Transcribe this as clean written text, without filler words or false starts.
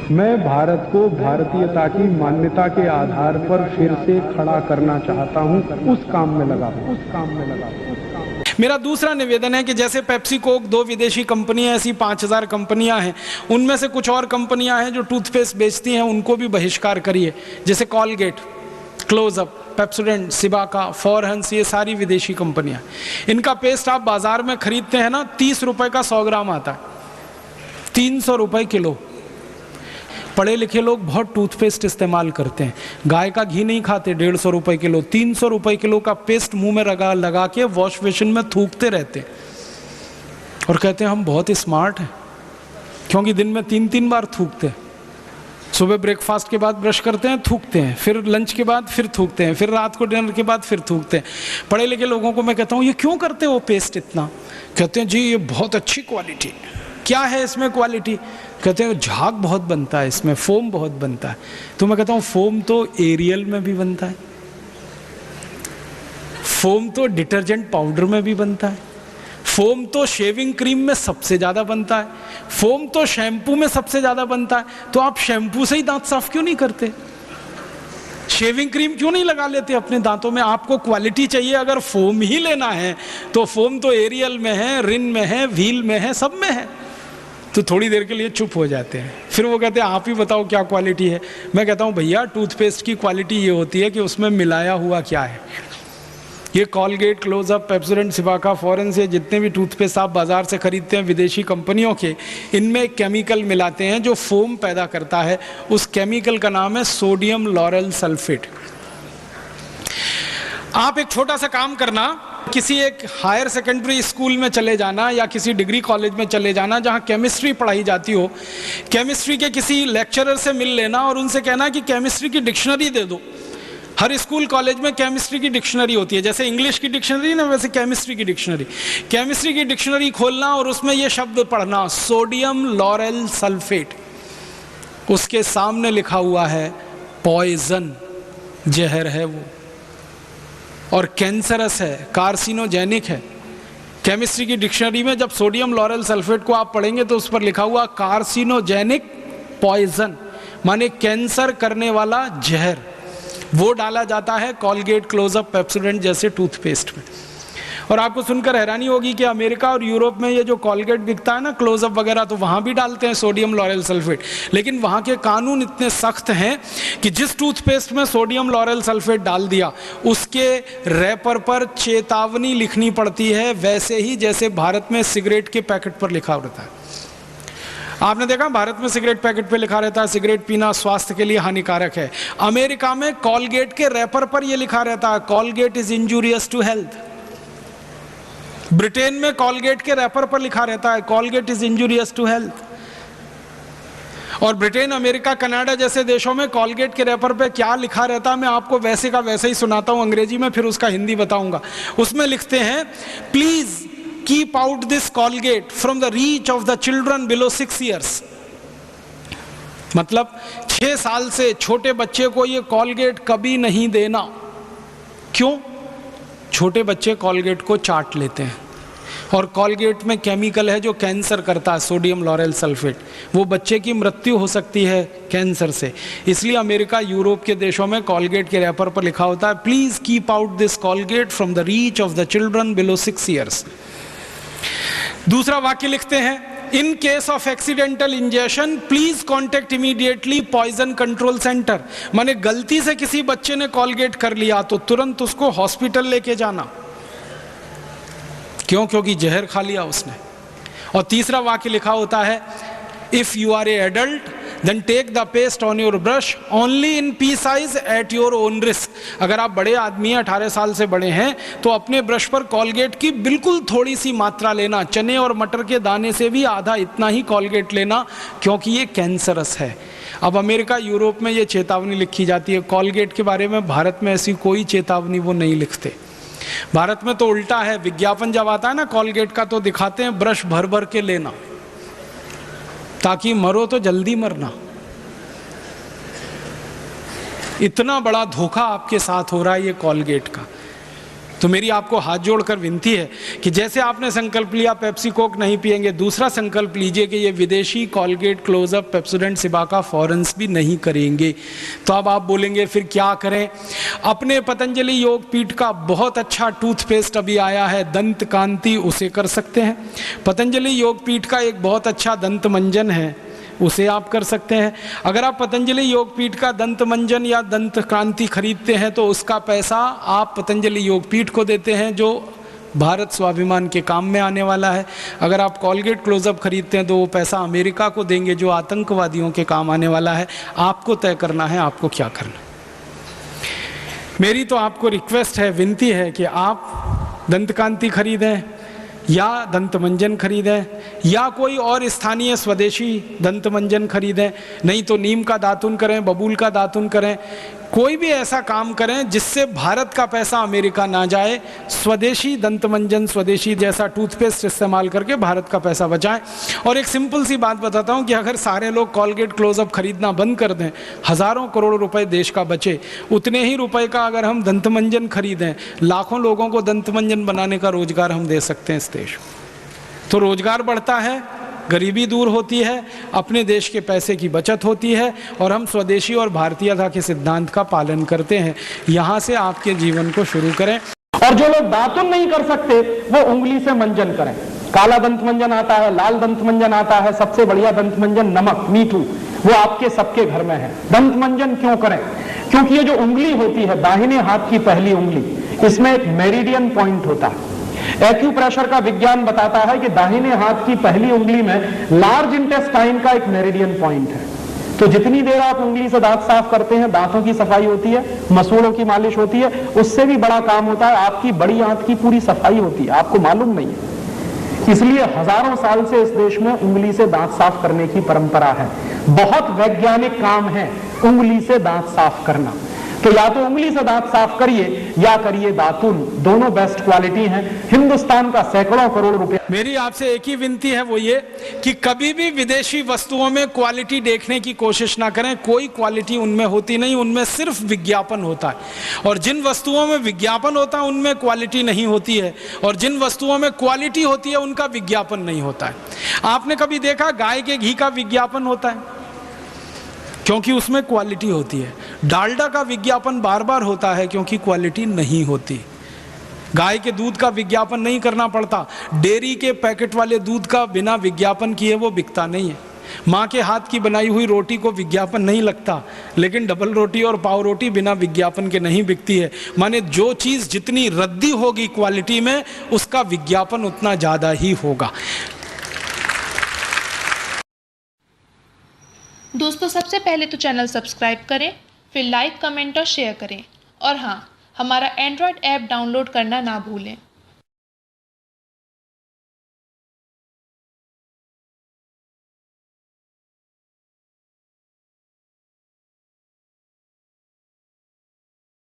मैं भारत को भारतीयता की मान्यता के आधार पर फिर से खड़ा करना चाहता हूं, उस काम में लगा हूं। मेरा दूसरा निवेदन है कि जैसे पेप्सी कोक 2 विदेशी कंपनियां, ऐसी 5000 कंपनियां हैं, उनमें से कुछ और कंपनियां हैं जो टूथपेस्ट बेचती हैं, उनको भी बहिष्कार करिए। जैसे Colgate, Closeup, Pepsodent, Cibaca, Forhans, ये सारी विदेशी कंपनियां। इनका पेस्ट आप बाजार में खरीदते हैं ना, 30 रुपए का 100 ग्राम आता है, 300 रुपए किलो। पढ़े लिखे लोग बहुत टूथपेस्ट इस्तेमाल करते हैं, गाय का घी नहीं खाते, 150 रुपए किलो, 300 रुपए किलो का पेस्ट मुंह में लगा के वॉश बेसिन में थूकते रहते हैं और कहते हैं हम बहुत स्मार्ट हैं, क्योंकि दिन में 3-3 बार थूकते हैं। सुबह ब्रेकफास्ट के बाद ब्रश करते हैं, थूकते हैं, फिर लंच के बाद फिर थूकते हैं, फिर रात को डिनर के बाद फिर थूकते हैं। पढ़े लिखे लोगों को मैं कहता हूँ ये क्यों करते हो पेस्ट इतना? कहते हैं जी ये बहुत अच्छी क्वालिटी। क्या है इसमें क्वालिटी? कहते हैं झाग बहुत बनता है इसमें, फोम बहुत बनता है। तो मैं कहता हूँ फोम तो एरियल में भी बनता है, फोम तो डिटर्जेंट पाउडर में भी बनता है, फोम तो शेविंग क्रीम में सबसे ज़्यादा बनता है, फोम तो शैम्पू में सबसे ज़्यादा बनता है। तो आप शैम्पू से ही दांत साफ क्यों नहीं करते? शेविंग क्रीम क्यों नहीं लगा लेते अपने दांतों में? आपको क्वालिटी चाहिए, अगर फोम ही लेना है तो फोम तो एरियल में है, रिन में है, व्हील में है, सब में है। तो थोड़ी देर के लिए चुप हो जाते हैं, फिर वो कहते हैं आप ही बताओ क्या क्वालिटी है। मैं कहता हूँ भैया टूथपेस्ट की क्वालिटी ये होती है कि उसमें मिलाया हुआ क्या है। ये कॉलगेट, क्लोजअप, पेप्सोडेंट, सिबाका, फॉरेंस, ये जितने भी टूथपेस्ट आप बाजार से खरीदते हैं विदेशी कंपनियों के, इनमें एक केमिकल मिलाते हैं जो फोम पैदा करता है। उस केमिकल का नाम है सोडियम लॉरेल सल्फेट। आप एक छोटा सा काम करना, किसी एक हायर सेकेंडरी स्कूल में चले जाना या किसी डिग्री कॉलेज में चले जाना जहां केमिस्ट्री पढ़ाई जाती हो, केमिस्ट्री के किसी लेक्चरर से मिल लेना और उनसे कहना कि केमिस्ट्री की डिक्शनरी दे दो। हर स्कूल कॉलेज में केमिस्ट्री की डिक्शनरी होती है, जैसे इंग्लिश की डिक्शनरी ना, वैसे केमिस्ट्री की डिक्शनरी। केमिस्ट्री की डिक्शनरी खोलना और उसमें यह शब्द पढ़ना, सोडियम लॉरेल सल्फेट। उसके सामने लिखा हुआ है पॉइजन, जहर है वो, और कैंसरस है, कार्सिनोजेनिक है। केमिस्ट्री की डिक्शनरी में जब सोडियम लॉरेल सल्फेट को आप पढ़ेंगे तो उस पर लिखा हुआ कार्सिनोजेनिक पॉइजन, माने कैंसर करने वाला जहर, वो डाला जाता है कॉलगेट, क्लोजअप, पेप्सोडेंट जैसे टूथपेस्ट में। और आपको सुनकर हैरानी होगी कि अमेरिका और यूरोप में ये जो कॉलगेट बिकता है ना, क्लोजअप वगैरह, तो वहाँ भी डालते हैं सोडियम लॉरेल सल्फेट। लेकिन वहाँ के कानून इतने सख्त हैं कि जिस टूथपेस्ट में सोडियम लॉरेल सल्फेट डाल दिया उसके रैपर पर चेतावनी लिखनी पड़ती है, वैसे ही जैसे भारत में सिगरेट के पैकेट पर लिखा रहता है। आपने देखा भारत में सिगरेट पैकेट पे लिखा रहता है सिगरेट पीना स्वास्थ्य के लिए हानिकारक है। अमेरिका में कॉलगेट के रैपर पर यह लिखा रहता है Colgate is injurious to health. Britain में कॉलगेट के रैपर पर लिखा रहता है Colgate is injurious to health. और ब्रिटेन, अमेरिका, कनाडा जैसे देशों में कॉलगेट के रैपर पे क्या लिखा रहता है मैं आपको वैसे का वैसे ही सुनाता हूं अंग्रेजी में, फिर उसका हिंदी बताऊंगा। उसमें लिखते हैं please keep out this Colgate from the reach of the children below 6 years. मतलब 6 साल से छोटे बच्चे को ये कॉलगेट कभी नहीं देना। क्यों? छोटे बच्चे कॉलगेट को चाट लेते हैं और कॉलगेट में केमिकल है जो कैंसर करता है, सोडियम लॉरेल सल्फेट। वो बच्चे की मृत्यु हो सकती है कैंसर से। इसलिए अमेरिका, यूरोप के देशों में कॉलगेट के रैपर पर लिखा होता है please keep out this Colgate from the reach of the children below 6 years. दूसरा वाक्य लिखते हैं in case of accidental injection please contact immediately poison control centre. माने गलती से किसी बच्चे ने कॉलगेट कर लिया तो तुरंत उसको हॉस्पिटल लेके जाना। क्यों? क्योंकि जहर खा लिया उसने। और तीसरा वाक्य लिखा होता है if you are a adult then take the paste on your brush only in pea size at your own risk. अगर आप बड़े आदमी हैं, 18 साल से बड़े हैं, तो अपने ब्रश पर कॉलगेट की बिल्कुल थोड़ी सी मात्रा लेना, चने और मटर के दाने से भी आधा इतना ही कॉलगेट लेना, क्योंकि ये कैंसरस है। अब अमेरिका, यूरोप में ये चेतावनी लिखी जाती है, कॉलगेट के बारे में भारत में ऐसी कोई चेतावनी वो नहीं लिखते। भारत में तो उल्टा है, विज्ञापन जब आता है ना कॉलगेट का तो दिखाते हैं ब्रश भर भर के लेना ताकि मरो तो जल्दी मरना। इतना बड़ा धोखा आपके साथ हो रहा है ये कॉलगेट का। तो मेरी आपको हाथ जोड़कर विनती है कि जैसे आपने संकल्प लिया पेप्सी कोक नहीं पिएंगे, दूसरा संकल्प लीजिए कि ये विदेशी कॉलगेट, क्लोजअप, पेप्सोडेंट, सिबाका, फॉरेंस भी नहीं करेंगे। तो अब आप बोलेंगे फिर क्या करें? अपने पतंजलि योगपीठ का बहुत अच्छा टूथपेस्ट अभी आया है, दंत कांति, उसे कर सकते हैं। पतंजलि योगपीठ का एक बहुत अच्छा दंत मंजन है, उसे आप कर सकते हैं। अगर आप पतंजलि योगपीठ का दंत मंजन या दंत क्रांति खरीदते हैं तो उसका पैसा आप पतंजलि योगपीठ को देते हैं, जो भारत स्वाभिमान के काम में आने वाला है। अगर आप कॉलगेट क्लोजअप खरीदते हैं तो वो पैसा अमेरिका को देंगे, जो आतंकवादियों के काम आने वाला है। आपको तय करना है आपको क्या करना है। मेरी तो आपको रिक्वेस्ट है, विनती है कि आप दंत कांति खरीदें या दंत मंजन खरीदें या कोई और स्थानीय स्वदेशी दंत मंजन खरीदें, नहीं तो नीम का दातुन करें, बबूल का दातुन करें, कोई भी ऐसा काम करें जिससे भारत का पैसा अमेरिका ना जाए। स्वदेशी दंत मंजन, स्वदेशी जैसा टूथपेस्ट इस्तेमाल करके भारत का पैसा बचाएं। और एक सिंपल सी बात बताता हूं कि अगर सारे लोग कॉलगेट क्लोजअप खरीदना बंद कर दें, हज़ारों करोड़ रुपए देश का बचे। उतने ही रुपए का अगर हम दंत मंजन खरीदें, लाखों लोगों को दंत मंजन बनाने का रोजगार हम दे सकते हैं इस देश। तो रोजगार बढ़ता है, गरीबी दूर होती है, अपने देश के पैसे की बचत होती है और हम स्वदेशी और भारतीयता के सिद्धांत का पालन करते हैं। यहाँ से आपके जीवन को शुरू करें। और जो लोग दातुन नहीं कर सकते वो उंगली से मंजन करें। काला दंत मंजन आता है, लाल दंत मंजन आता है, सबसे बढ़िया दंत मंजन नमक मीठू, वो आपके सबके घर में है। दंत मंजन क्यों करें? क्योंकि ये जो उंगली होती है, दाहिने हाथ की पहली उंगली, इसमें एक मेरिडियन पॉइंट होता है। एक्यूप्रेशर का विज्ञान बताता है कि दाहिने हाथ की पहली उंगली में लार्ज इंटेस्टाइन का एक मेरिडियन पॉइंट है। तो जितनी देर आप उंगली से दांत साफ करते हैं, दांतों की सफाई होती है, मसूड़ों की मालिश होती है, उससे भी बड़ा काम होता है, आपकी बड़ी आंत की पूरी सफाई होती है, आपको मालूम नहीं है। इसलिए हजारों साल से इस देश में उंगली से दांत साफ करने की परंपरा है। बहुत वैज्ञानिक काम है उंगली से दांत साफ करना। तो या तो उंगली से दांत साफ करिए या करिए दातुन, दोनों बेस्ट क्वालिटी हैं। हिंदुस्तान का सैकड़ों करोड़ रुपए। मेरी आपसे एक ही विनती है, वो ये कि कभी भी विदेशी वस्तुओं में क्वालिटी देखने की कोशिश ना करें। कोई क्वालिटी उनमें होती नहीं, उनमें सिर्फ विज्ञापन होता है। और जिन वस्तुओं में विज्ञापन होता है उनमें क्वालिटी नहीं होती है, और जिन वस्तुओं में क्वालिटी होती है उनका विज्ञापन नहीं होता है। आपने कभी देखा गाय के घी का विज्ञापन होता है? क्योंकि उसमें क्वालिटी होती है। डालडा का विज्ञापन बार बार होता है क्योंकि क्वालिटी नहीं होती। गाय के दूध का विज्ञापन नहीं करना पड़ता। डेयरी के पैकेट वाले दूध का बिना विज्ञापन किए वो बिकता नहीं है। माँ के हाथ की बनाई हुई रोटी को विज्ञापन नहीं लगता, लेकिन डबल रोटी और पाव रोटी बिना विज्ञापन के नहीं बिकती है। माने जो चीज़ जितनी रद्दी होगी क्वालिटी में, उसका विज्ञापन उतना ज़्यादा ही होगा। दोस्तों, सबसे पहले तो चैनल सब्सक्राइब करें, फिर लाइक, कमेंट और शेयर करें। और हाँ, हमारा एंड्रॉयड ऐप डाउनलोड करना ना भूलें।